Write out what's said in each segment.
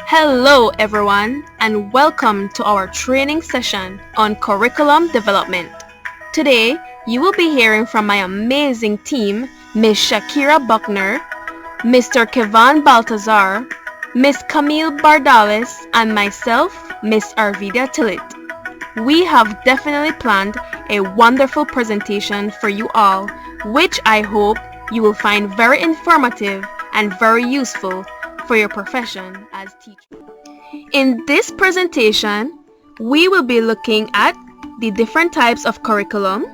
Hello everyone and welcome to our training session on curriculum development. Today you will be hearing from my amazing team, Ms. Shakira Buckner, Mr. Kevan Baltazar, Ms. Camille Bardalis, and myself, Ms. Arvidia Tillit. We have definitely planned a wonderful presentation for you all, which I hope you will find very informative and very useful for your profession as teacher. In this presentation, we will be looking at the different types of curriculum,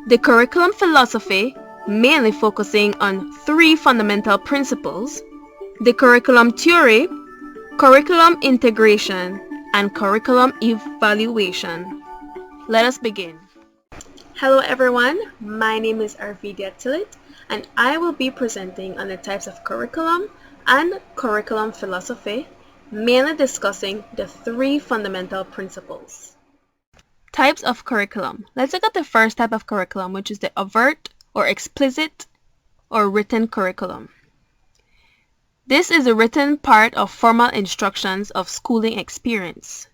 the curriculum philosophy, mainly focusing on three fundamental principles, the curriculum theory, curriculum integration, and curriculum evaluation. Let us begin. Hello everyone, my name is Arvidia Tillit and I will be presenting on the types of curriculum and curriculum philosophy, mainly discussing the three fundamental principles. Types of curriculum. Let's look at the first type of curriculum, which is the overt or explicit or written curriculum. This is a written part of formal instructions of schooling experience,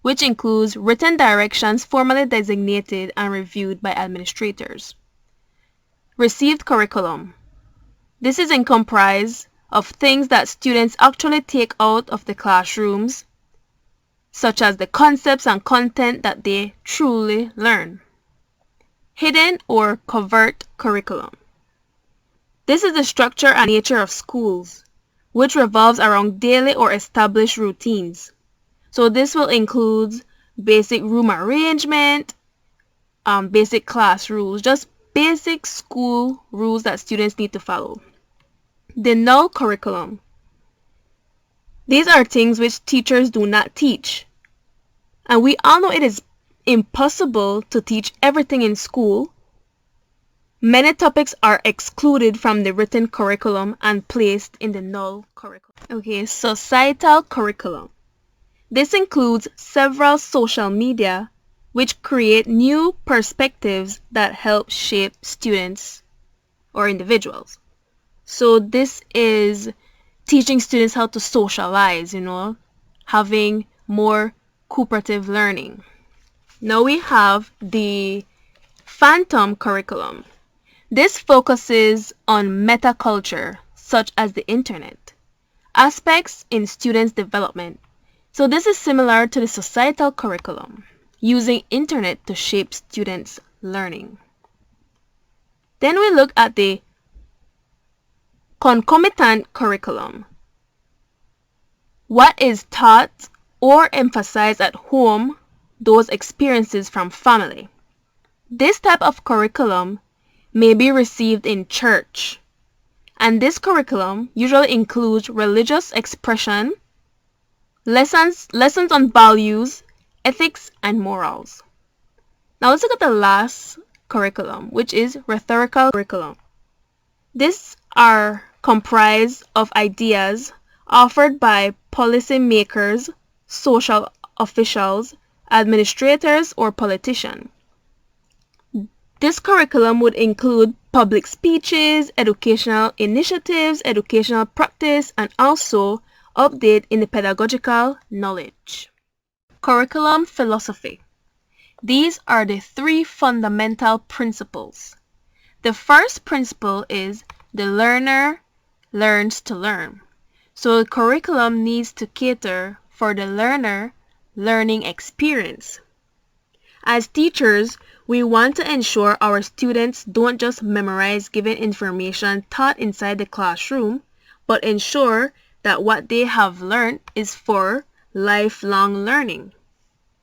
which includes written directions formally designated and reviewed by administrators. Received curriculum. This is comprised of things that students actually take out of the classrooms, such as the concepts and content that they truly learn. Hidden or covert curriculum. This is the structure and nature of schools, which revolves around daily or established routines. So this will include basic room arrangement, basic class rules, just basic school rules that students need to follow. The null curriculum. These are things which teachers do not teach. And we all know it is impossible to teach everything in school. Many topics are excluded from the written curriculum and placed in the null curriculum. Okay, societal curriculum. This includes several social media which create new perspectives that help shape students or individuals. So this is teaching students how to socialize, having more cooperative learning. Now we have the phantom curriculum. This focuses on metaculture, such as the internet, aspects in students' development. So this is similar to the societal curriculum, using internet to shape students' learning. Then we look at the concomitant curriculum. What is taught or emphasized at home, those experiences from family. This type of curriculum may be received in church, and this curriculum usually includes religious expression, lessons on values, ethics, and morals. Now let's look at the last curriculum, which is rhetorical curriculum. These are comprised of ideas offered by policymakers, social officials, administrators, or politicians. This curriculum would include public speeches, educational initiatives, educational practice, and also update in the pedagogical knowledge. Curriculum philosophy. These are the three fundamental principles. The first principle is the learner learns to learn. So the curriculum needs to cater for the learner learning experience. As teachers, we want to ensure our students don't just memorize given information taught inside the classroom, but ensure that what they have learned is for lifelong learning.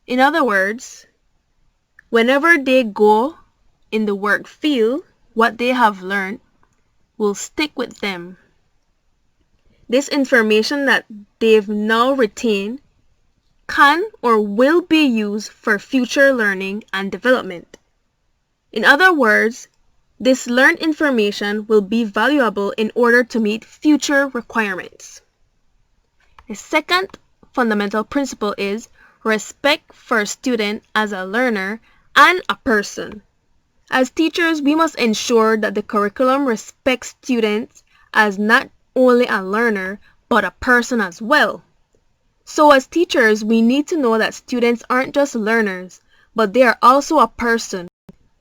In other words, whenever they go in the work field, what they have learned will stick with them. This information that they've now retained can or will be used for future learning and development. In other words, this learned information will be valuable in order to meet future requirements. The second fundamental principle is respect for a student as a learner and a person. As teachers, we must ensure that the curriculum respects students as not only a learner, but a person as well. So as teachers, we need to know that students aren't just learners, but they are also a person.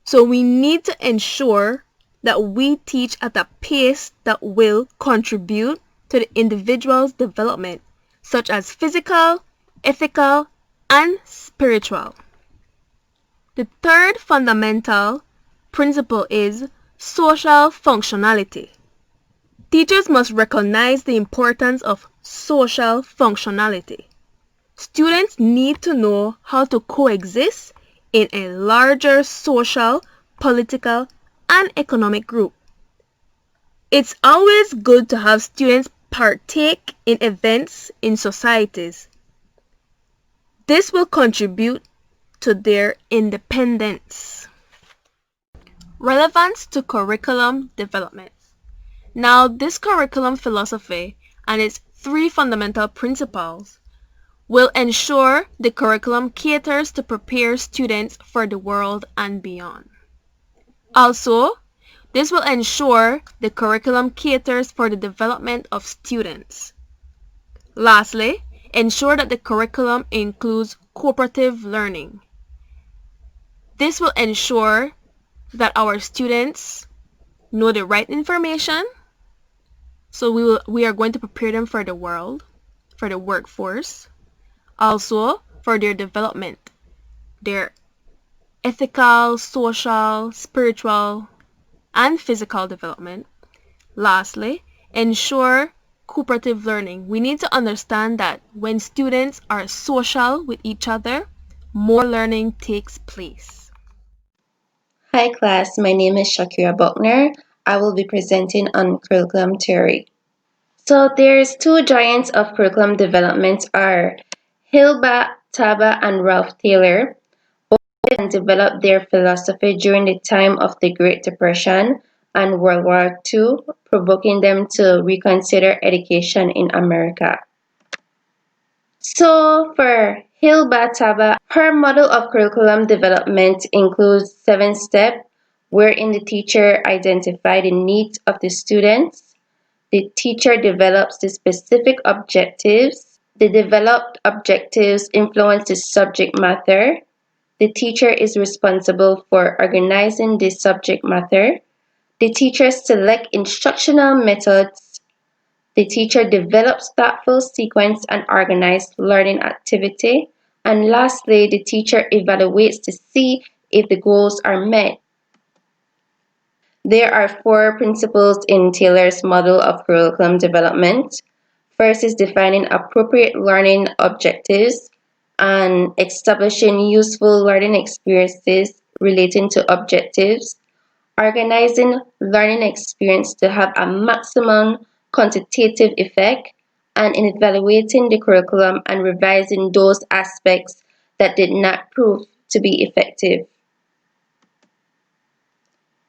So we need to ensure that we teach at a pace that will contribute to the individual's development, such as physical, ethical, and spiritual. The third fundamental principle is social functionality. Teachers must recognize the importance of social functionality. Students need to know how to coexist in a larger social, political, and economic group. It's always good to have students partake in events in societies. This will contribute to their independence. Relevance to curriculum development. Now, this curriculum philosophy and its three fundamental principles will ensure the curriculum caters to prepare students for the world and beyond. Also, this will ensure the curriculum caters for the development of students. Lastly, ensure that the curriculum includes cooperative learning. This will ensure that our students know the right information, so we are going to prepare them for the world, for the workforce, also for their development, their ethical, social, spiritual, and physical development. Lastly, ensure cooperative learning. We need to understand that when students are social with each other, more learning takes place. Hi class, my name is Shakira Buckner. I will be presenting on curriculum theory. So there's two giants of curriculum development are Hilbert Taba and Ralph Taylor. Both developed their philosophy during the time of the Great Depression and World War II, provoking them to reconsider education in America. So for Hilba Taba, her model of curriculum development includes 7 steps, wherein the teacher identifies the needs of the students. The teacher develops the specific objectives. The developed objectives influence the subject matter. The teacher is responsible for organizing the subject matter. The teacher selects instructional methods. The teacher develops thoughtful sequence and organized learning activity. And lastly, the teacher evaluates to see if the goals are met. There are 4 principles in Taylor's model of curriculum development. First is defining appropriate learning objectives and establishing useful learning experiences relating to objectives, organizing learning experience to have a maximum quantitative effect, and in evaluating the curriculum and revising those aspects that did not prove to be effective.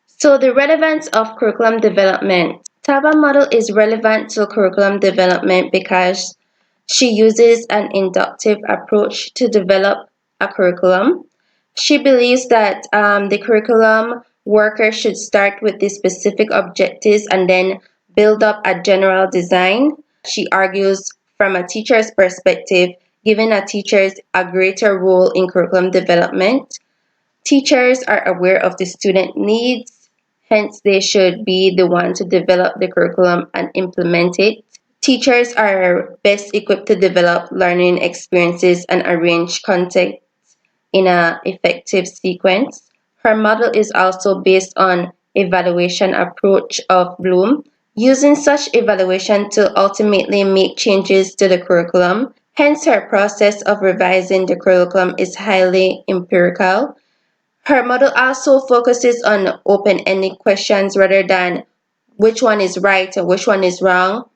So the relevance of curriculum development. Taba model is relevant to curriculum development because she uses an inductive approach to develop a curriculum. She believes that the curriculum worker should start with the specific objectives and then build up a general design. She argues from a teacher's perspective, giving a teachers a greater role in curriculum development. Teachers are aware of the student needs, hence they should be the one to develop the curriculum and implement it. Teachers are best equipped to develop learning experiences and arrange content in an effective sequence. Her model is also based on evaluation approach of Bloom, using such evaluation to ultimately make changes to the curriculum. Hence, her process of revising the curriculum is highly empirical. Her model also focuses on open-ended questions rather than which one is right and which one is wrong.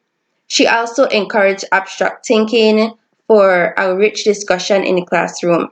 She also encouraged abstract thinking for a rich discussion in the classroom.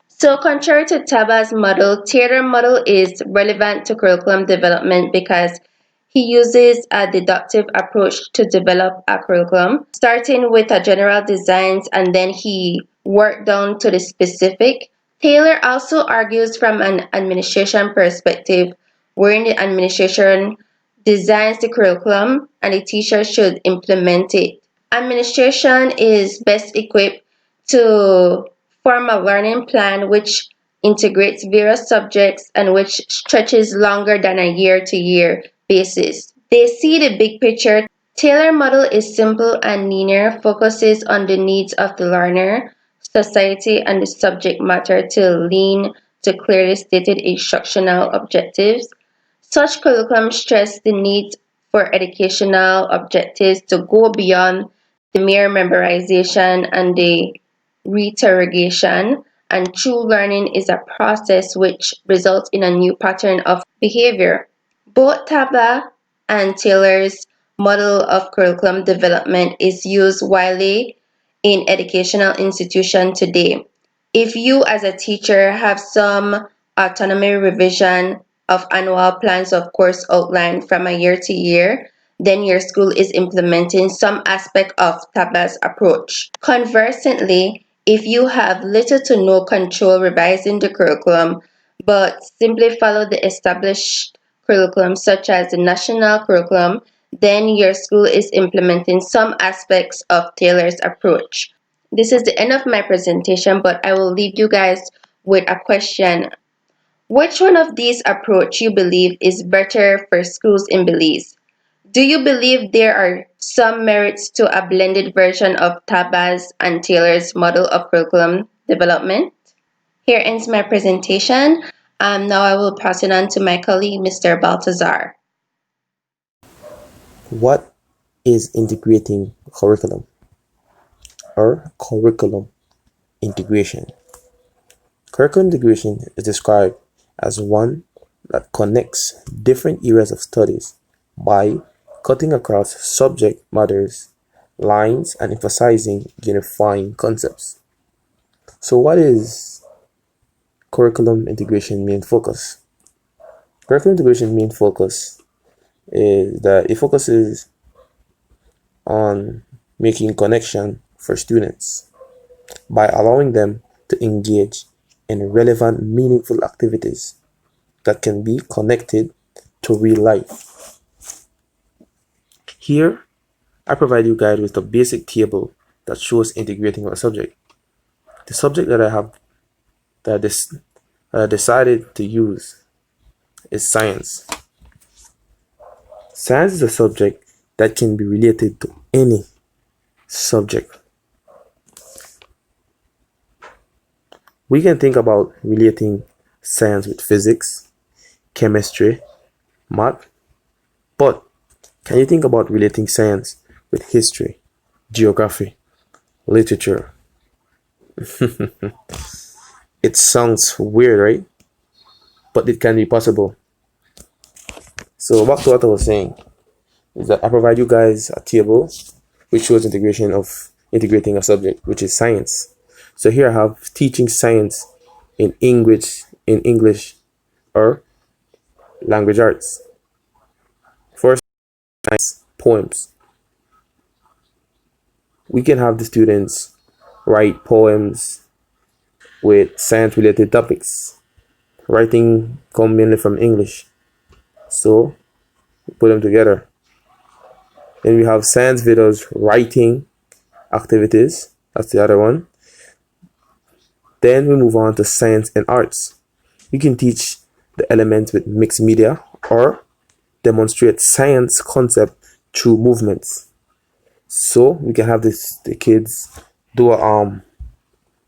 So contrary to Taba's model, Taylor's model is relevant to curriculum development because he uses a deductive approach to develop a curriculum, starting with a general designs and then he worked down to the specific. Taylor also argues from an administration perspective, wherein the administration designs the curriculum and the teacher should implement it. Administration is best equipped to form a learning plan which integrates various subjects and which stretches longer than a year to year basis. They see the big picture. Taylor model is simple and linear, focuses on the needs of the learner, society, and the subject matter to lean to clearly stated instructional objectives. Such curriculum stress the need for educational objectives to go beyond the mere memorization and the reiteration, and true learning is a process which results in a new pattern of behavior. Both Tabla and Taylor's model of curriculum development is used widely in educational institutions today. If you, as a teacher, have some autonomy revision of annual plans of course outlined from a year to year, then your school is implementing some aspect of Tabla's approach. Conversely, if you have little to no control revising the curriculum, but simply follow the established curriculum, such as the national curriculum, then your school is implementing some aspects of Taylor's approach. This is the end of my presentation, but I will leave you guys with a question. Which one of these approach you believe is better for schools in Belize? Do you believe there are some merits to a blended version of Tabas and Taylor's model of curriculum development? Here ends my presentation. Now I will pass it on to my colleague, Mr. Baltazar. What is integrating curriculum or curriculum integration? Curriculum integration is described as one that connects different areas of studies by cutting across subject matters, lines, and emphasizing unifying concepts. So, what is curriculum integration main focus? Curriculum integration main focus is that it focuses on making connection for students by allowing them to engage in relevant, meaningful activities that can be connected to real life. Here, I provide you guys with a basic table that shows integrating a subject. The subject that I decided to use is science. Science is a subject that can be related to any subject. We can think about relating science with physics, chemistry, math, but can you think about relating science with history, geography, literature? It sounds weird, right? But it can be possible. So back to what I was saying is that I provide you guys a table which shows integrating a subject, which is science. So here I have teaching science in English or language arts. First, science poems. We can have the students write poems with science related topics. Writing come mainly from English. So we put them together. Then we have science videos, writing activities. That's the other one. Then we move on to science and arts. You can teach the elements with mixed media or demonstrate science concept through movements. So we can have the kids do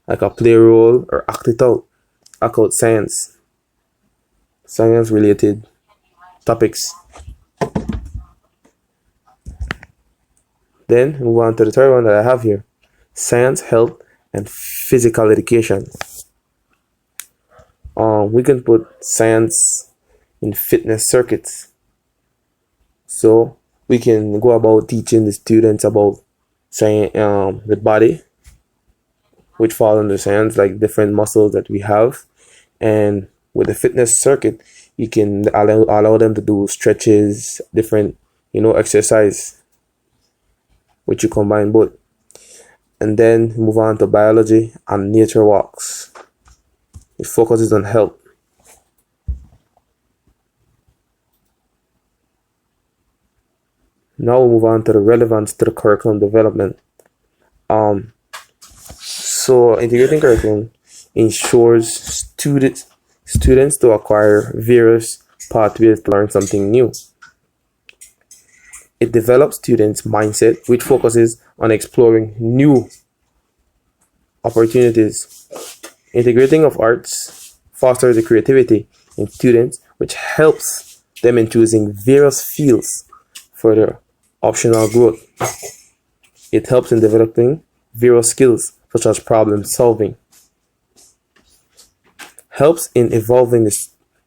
like a play role or act out science related topics. Then move on to the third one that I have here: science, health, and physical education. We can put science in fitness circuits. So we can go about teaching the students about science, the body, which fall under science, like different muscles that we have. And with the fitness circuit, you can allow them to do stretches, different, exercise, which you combine both. And then move on to biology and nature walks. It focuses on health. Now we'll move on to the relevance to the curriculum development. So integrating curriculum ensures students to acquire various pathways to learn something new. It develops students' mindset, which focuses on exploring new opportunities. Integrating of arts fosters the creativity in students, which helps them in choosing various fields for their optional growth. It helps in developing various skills such as problem solving. Helps in evolving the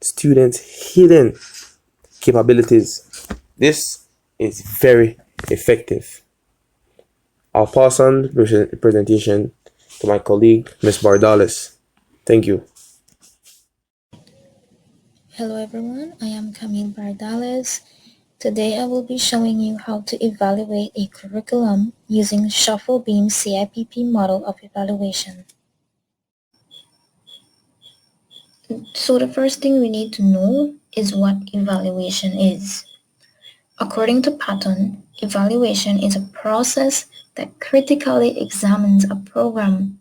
students' hidden capabilities. This is very effective. I'll pass on the presentation to my colleague, Ms. Bardales. Thank you. Hello everyone, I am Camille Bardales. Today I will be showing you how to evaluate a curriculum using Shufflebeam CIPP model of evaluation. So the first thing we need to know is what evaluation is. According to Patton, evaluation is a process that critically examines a program.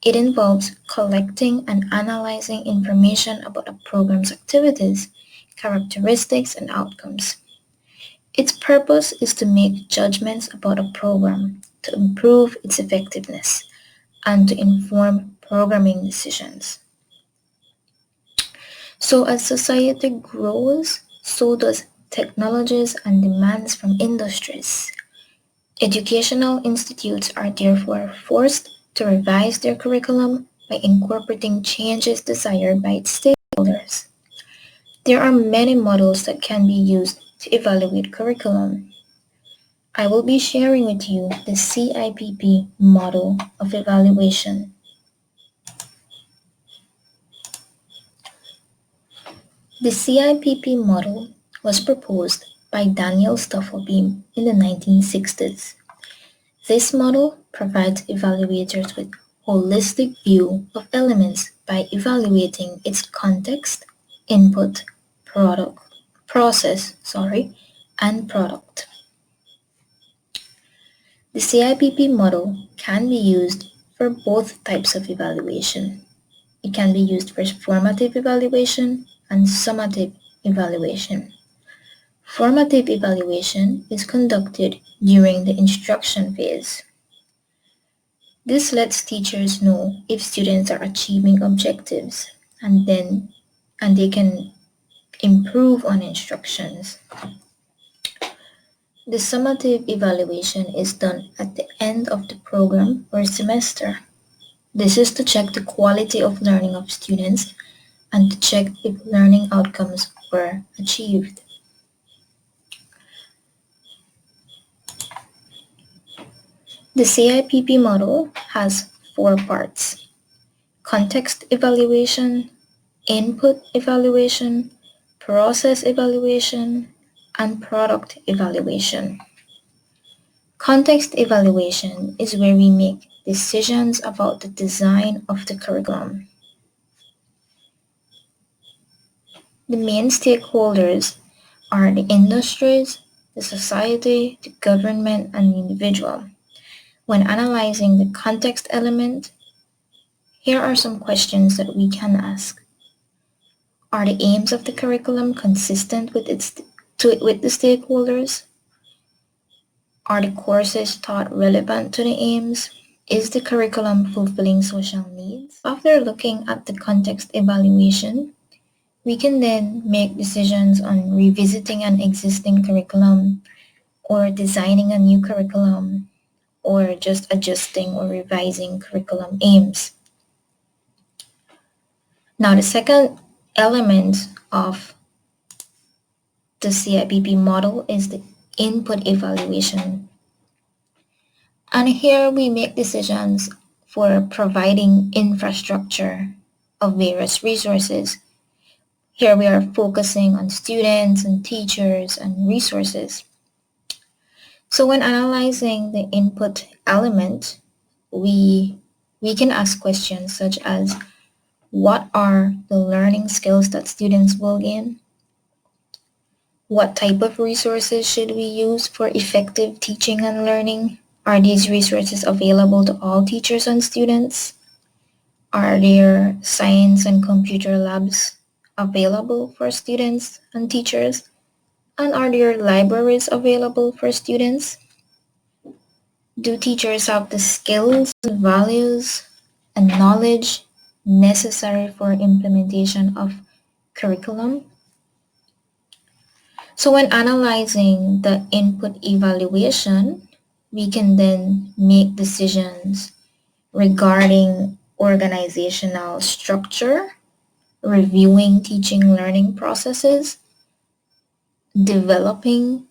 It involves collecting and analyzing information about a program's activities, characteristics, and outcomes. Its purpose is to make judgments about a program, to improve its effectiveness, and to inform programming decisions. So as society grows, so does technologies and demands from industries. Educational institutes are therefore forced to revise their curriculum by incorporating changes desired by its stakeholders. There are many models that can be used to evaluate curriculum. I will be sharing with you the CIPP model of evaluation. The CIPP model was proposed by Daniel Stufflebeam in the 1960s. This model provides evaluators with holistic view of elements by evaluating its context, input, process, and product. The CIPP model can be used for both types of evaluation. It can be used for formative evaluation and summative evaluation. Formative evaluation is conducted during the instruction phase. This lets teachers know if students are achieving objectives and they can improve on instructions. The summative evaluation is done at the end of the program or semester. This is to check the quality of learning of students and to check if learning outcomes were achieved. The CIPP model has 4 parts: context evaluation, input evaluation, process evaluation, and product evaluation. Context evaluation is where we make decisions about the design of the curriculum. The main stakeholders are the industries, the society, the government, and the individual. When analyzing the context element, here are some questions that we can ask. Are the aims of the curriculum consistent with the stakeholders? Are the courses taught relevant to the aims? Is the curriculum fulfilling social needs? After looking at the context evaluation, we can then make decisions on revisiting an existing curriculum or designing a new curriculum or just adjusting or revising curriculum aims. Now, the second element of the CIPP model is the input evaluation. And here we make decisions for providing infrastructure of various resources. Here we are focusing on students and teachers and resources. So when analyzing the input element, we can ask questions such as, what are the learning skills that students will gain? What type of resources should we use for effective teaching and learning? Are these resources available to all teachers and students? Are there science and computer labs available for students and teachers? And are there libraries available for students? Do teachers have the skills, values, and knowledge necessary for implementation of curriculum? So when analyzing the input evaluation, we can then make decisions regarding organizational structure, reviewing teaching learning processes, developing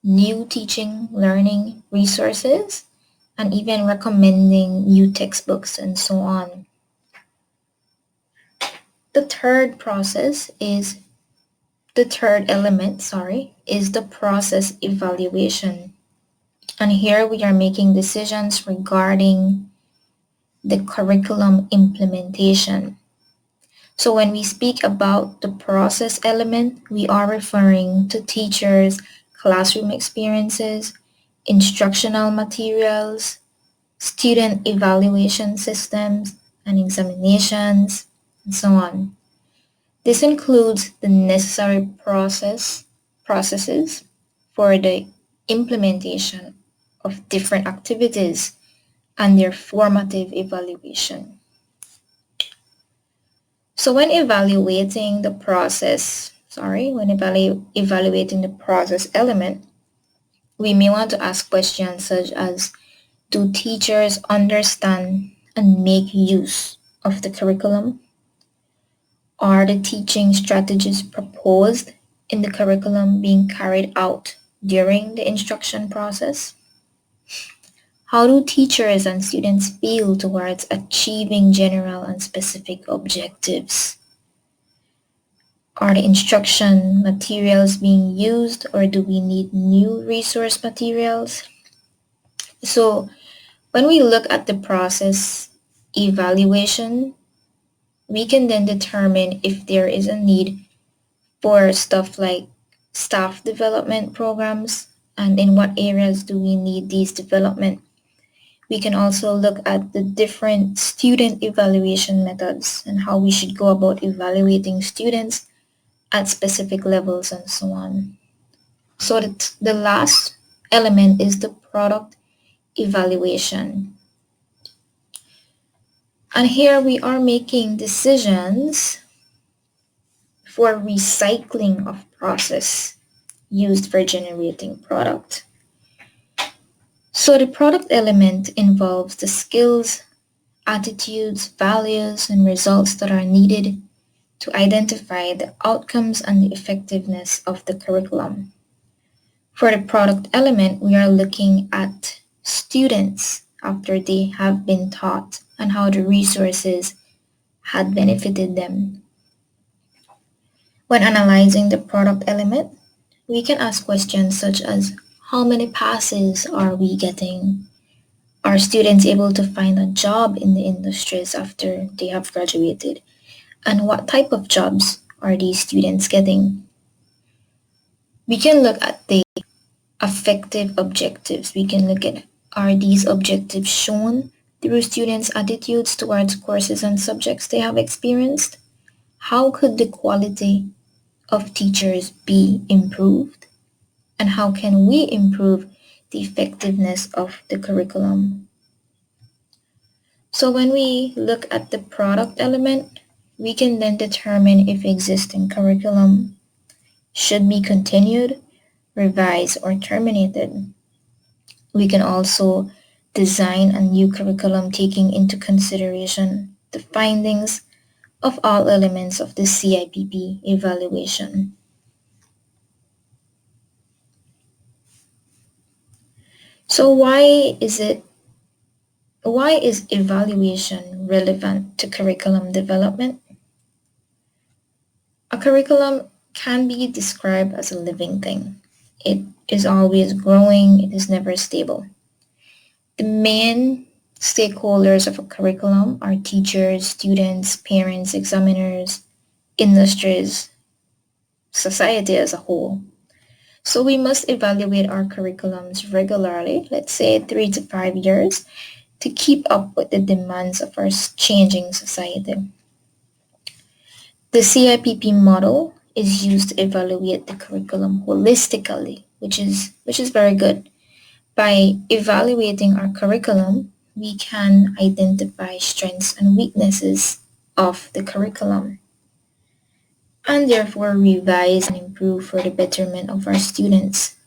new teaching learning resources, and even recommending new textbooks and so on. The third element, is the process evaluation. And here we are making decisions regarding the curriculum implementation. So when we speak about the process element, we are referring to teachers' classroom experiences, instructional materials, student evaluation systems and examinations, and so on. This includes the necessary processes for the implementation of different activities and their formative evaluation. So when evaluating the process element, we may want to ask questions such as, do teachers understand and make use of the curriculum? Are the teaching strategies proposed in the curriculum being carried out during the instruction process? How do teachers and students feel towards achieving general and specific objectives? Are the instruction materials being used, or do we need new resource materials? So when we look at the process evaluation, we can then determine if there is a need for stuff like staff development programs and in what areas do we need these development. We can also look at the different student evaluation methods and how we should go about evaluating students at specific levels and so on. So the last element is the product evaluation. And here we are making decisions for recycling of process used for generating product. So the product element involves the skills, attitudes, values, and results that are needed to identify the outcomes and the effectiveness of the curriculum. For the product element, we are looking at students after they have been taught and how the resources had benefited them. When analyzing the product element, we can ask questions such as, how many passes are we getting? Are students able to find a job in the industries after they have graduated? And what type of jobs are these students getting? We can look at the affective objectives. We can look at, are these objectives shown through students' attitudes towards courses and subjects they have experienced? How could the quality of teachers be improved? And how can we improve the effectiveness of the curriculum? So when we look at the product element, we can then determine if existing curriculum should be continued, revised, or terminated. We can also design a new curriculum taking into consideration the findings of all elements of the CIPP evaluation. So why is evaluation relevant to curriculum development? A curriculum can be described as a living thing. It is always growing, it is never stable. The main stakeholders of a curriculum are teachers, students, parents, examiners, industries, society as a whole. So we must evaluate our curriculums regularly, let's say 3 to 5 years, to keep up with the demands of our changing society. The CIPP model is used to evaluate the curriculum holistically, which is very good. By evaluating our curriculum, we can identify strengths and weaknesses of the curriculum and therefore revise and improve for the betterment of our students.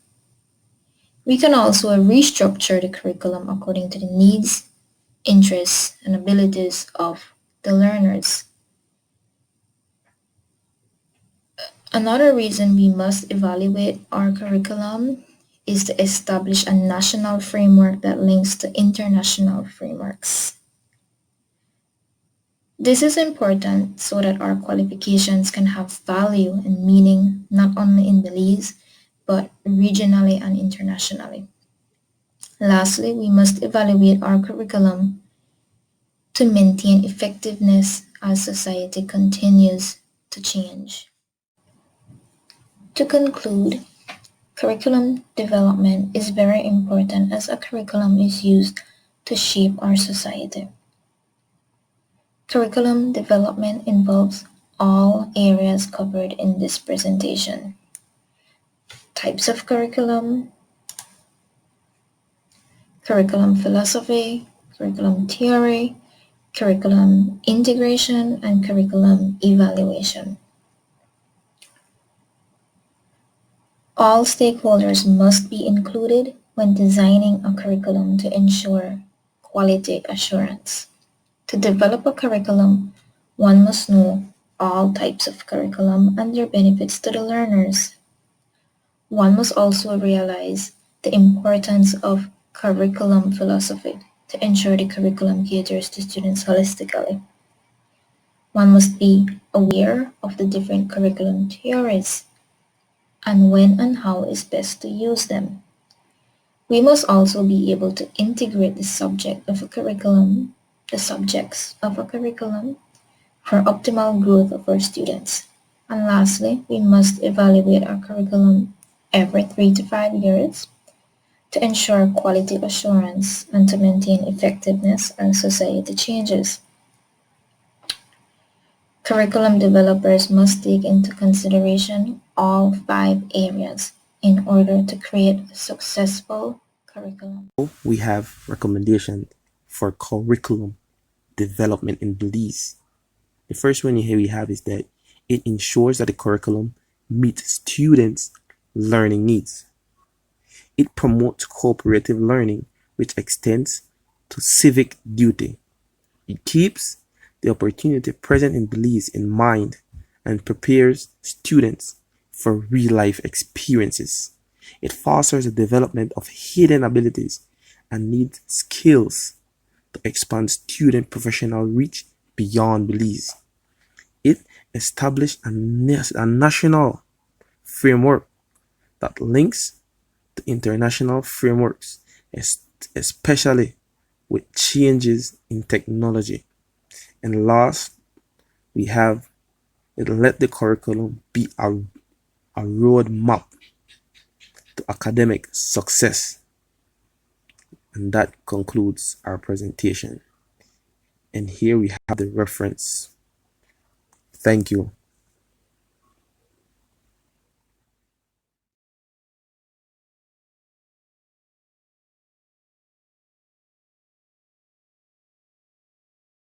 We can also restructure the curriculum according to the needs, interests, and abilities of the learners. Another reason we must evaluate our curriculum is to establish a national framework that links to international frameworks. This is important so that our qualifications can have value and meaning not only in Belize, but regionally and internationally. Lastly, we must evaluate our curriculum to maintain effectiveness as society continues to change. To conclude, curriculum development is very important as a curriculum is used to shape our society. Curriculum development involves all areas covered in this presentation. Types of curriculum, curriculum philosophy, curriculum theory, curriculum integration, and curriculum evaluation. All stakeholders must be included when designing a curriculum to ensure quality assurance. To develop a curriculum, one must know all types of curriculum and their benefits to the learners. One must also realize the importance of curriculum philosophy to ensure the curriculum caters to students holistically. One must be aware of the different curriculum theories and when and how is best to use them. We must also be able to integrate the subjects of a curriculum for optimal growth of our students. And lastly, we must evaluate our curriculum every 3 to 5 years to ensure quality assurance and to maintain effectiveness as society changes. Curriculum developers must take into consideration all 5 areas in order to create a successful curriculum. We have recommendations for curriculum development in Belize. The first one here we have is that it ensures that the curriculum meets students' learning needs. It promotes cooperative learning, which extends to civic duty. It keeps the opportunity present in Belize in mind and prepares students for real-life experiences. It fosters the development of hidden abilities and needs skills to expand student professional reach beyond Belize. It established a national framework that links to international frameworks, especially with changes in technology. And last, we have it let the curriculum be a roadmap to academic success. And that concludes our presentation. And here we have the reference. Thank you.